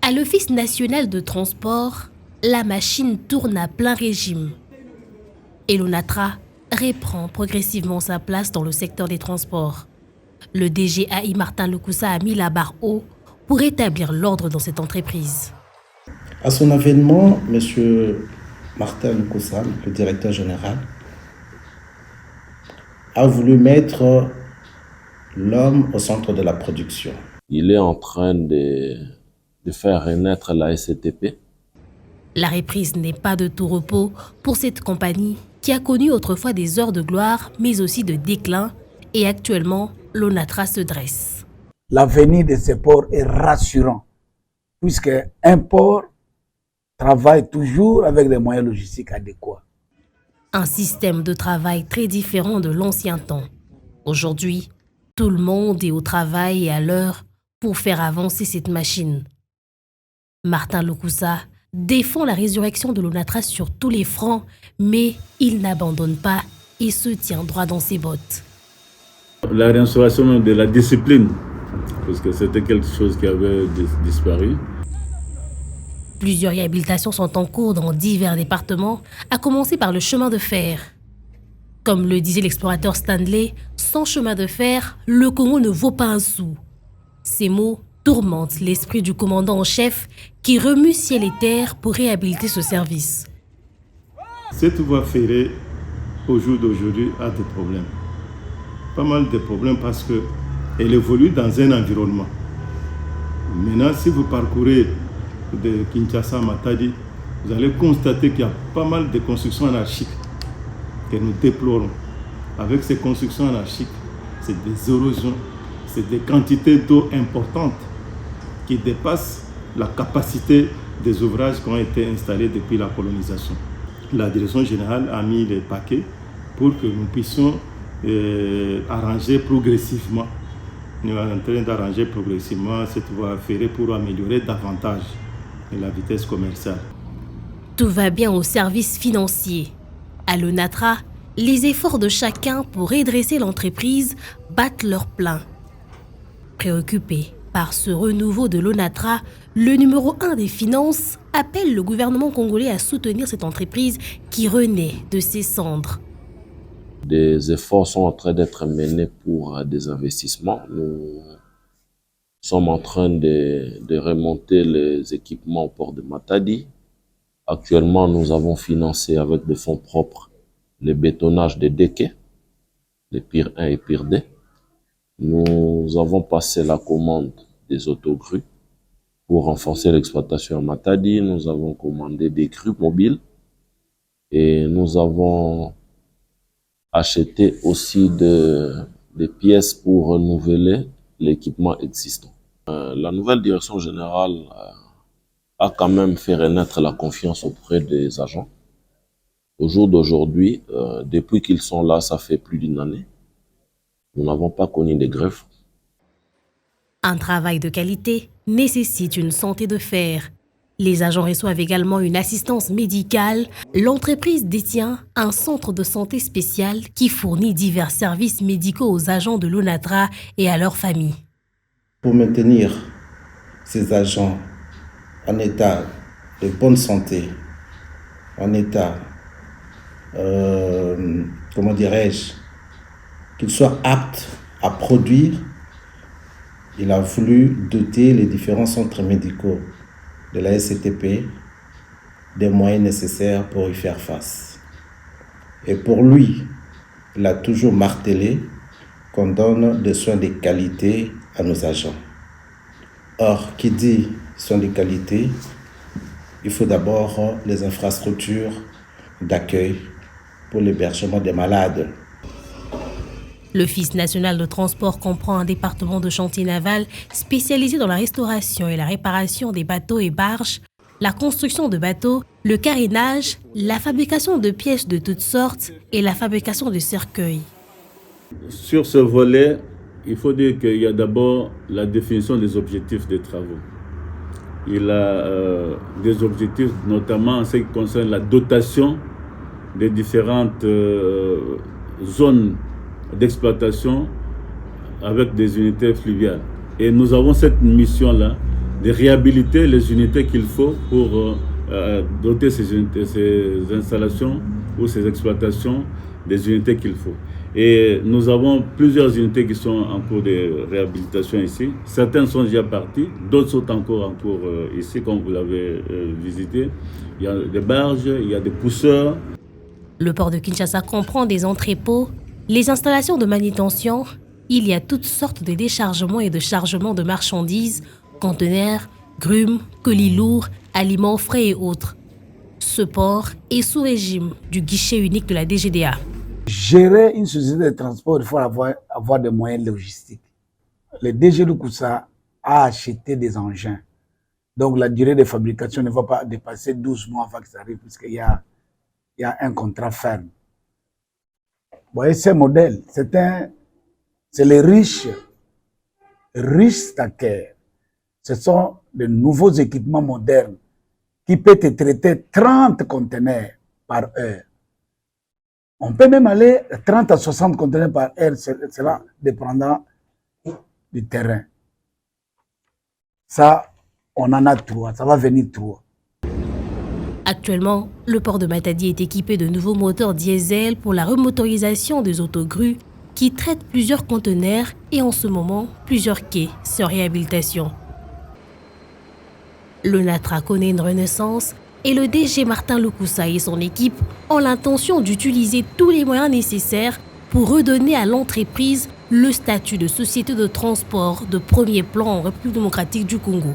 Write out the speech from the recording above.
À l'Office national de transport, la machine tourne à plein régime. Et l'ONATRA reprend progressivement sa place dans le secteur des transports. Le DGAI Martin Loukoussa a mis la barre haut pour établir l'ordre dans cette entreprise. À son avènement, M. Martin Loukoussa, le directeur général, a voulu mettre l'homme au centre de la production. Il est en train de faire renaître la SCTP. La reprise n'est pas de tout repos pour cette compagnie qui a connu autrefois des heures de gloire, mais aussi de déclin, et actuellement, l'ONATRA se dresse. L'avenir de ces ports est rassurant, puisque un port travaille toujours avec des moyens logistiques adéquats. Un système de travail très différent de l'ancien temps. Aujourd'hui, tout le monde est au travail et à l'heure pour faire avancer cette machine. Martin Loukoussa défend la résurrection de l'ONATRA sur tous les fronts, mais il n'abandonne pas et se tient droit dans ses bottes. La restauration de la discipline, parce que c'était quelque chose qui avait disparu. Plusieurs réhabilitations sont en cours dans divers départements, à commencer par le chemin de fer. Comme le disait l'explorateur Stanley, sans chemin de fer, le Congo ne vaut pas un sou. Ces mots tourmentent l'esprit du commandant en chef qui remue ciel et terre pour réhabiliter ce service. Cette voie ferrée, au jour d'aujourd'hui, a des problèmes. Pas mal de problèmes parce qu'elle évolue dans un environnement. Maintenant, si vous parcourez de Kinshasa à Matadi, vous allez constater qu'il y a pas mal de constructions anarchiques que nous déplorons. Avec ces constructions anarchiques, c'est des érosions, c'est des quantités d'eau importantes qui dépassent la capacité des ouvrages qui ont été installés depuis la colonisation. La direction générale a mis les paquets pour que nous puissions arranger progressivement. Nous sommes en train d'arranger progressivement cette voie ferrée pour améliorer davantage la vitesse commerciale. Tout va bien au service financier. À l'ONATRA, les efforts de chacun pour redresser l'entreprise battent leur plein. Préoccupé par ce renouveau de l'ONATRA, le numéro 1 des finances appelle le gouvernement congolais à soutenir cette entreprise qui renaît de ses cendres. Des efforts sont en train d'être menés pour des investissements. Nous sommes en train de remonter les équipements au port de Matadi. Actuellement, nous avons financé avec des fonds propres le bétonnage des deux quais, les Pire 1 et Pire 2. Nous avons passé la commande des autogrues pour renforcer l'exploitation à Matadi. Nous avons commandé des grues mobiles et nous avons acheté aussi des pièces pour renouveler l'équipement existant. La nouvelle direction générale a quand même fait renaître la confiance auprès des agents. Au jour d'aujourd'hui, depuis qu'ils sont là, ça fait plus d'une année, nous n'avons pas connu de grève. Un travail de qualité nécessite une santé de fer. Les agents reçoivent également une assistance médicale. L'entreprise détient un centre de santé spécial qui fournit divers services médicaux aux agents de l'ONATRA et à leurs familles. Pour maintenir ces agents en état de bonne santé, en état, qu'ils soient aptes à produire, il a voulu doter les différents centres médicaux de la SCTP des moyens nécessaires pour y faire face. Et pour lui, il a toujours martelé qu'on donne des soins de qualité à nos agents. Or, qui dit soins de qualité, il faut d'abord les infrastructures d'accueil pour l'hébergement des malades. L'Office national de transport comprend un département de chantier naval spécialisé dans la restauration et la réparation des bateaux et barges, la construction de bateaux, le carénage, la fabrication de pièces de toutes sortes et la fabrication de cercueils. Sur ce volet, il faut dire qu'il y a d'abord la définition des objectifs des travaux. Il a des objectifs notamment en ce qui concerne la dotation des différentes zones d'exploitation avec des unités fluviales. Et nous avons cette mission-là de réhabiliter les unités qu'il faut pour doter ces installations ou ces exploitations des unités qu'il faut. Et nous avons plusieurs unités qui sont en cours de réhabilitation ici. Certaines sont déjà parties, d'autres sont encore en cours ici, comme vous l'avez visité. Il y a des barges, il y a des pousseurs. Le port de Kinshasa comprend des entrepôts, les installations de manutention. Il y a toutes sortes de déchargements et de chargements de marchandises, conteneurs, grumes, colis lourds, aliments frais et autres. Ce port est sous régime du guichet unique de la DGDA. Gérer une société de transport, il faut avoir des moyens logistiques. Le DG Lukusa a acheté des engins. Donc la durée de fabrication ne va pas dépasser 12 mois avant que ça arrive, puisqu'il y a un contrat ferme. Vous voyez, ce modèle, c'est les riches stackers. Ce sont de nouveaux équipements modernes qui peuvent te traiter 30 conteneurs par heure. On peut même aller 30 à 60 conteneurs par heure, cela dépendant du terrain. Ça, on en a trop, ça va venir trop. Actuellement, le port de Matadi est équipé de nouveaux moteurs diesel pour la remotorisation des autogrues qui traitent plusieurs conteneurs et en ce moment, plusieurs quais sur réhabilitation. Le Natra connaît une renaissance et le DG Martin Lukusa et son équipe ont l'intention d'utiliser tous les moyens nécessaires pour redonner à l'entreprise le statut de société de transport de premier plan en République démocratique du Congo.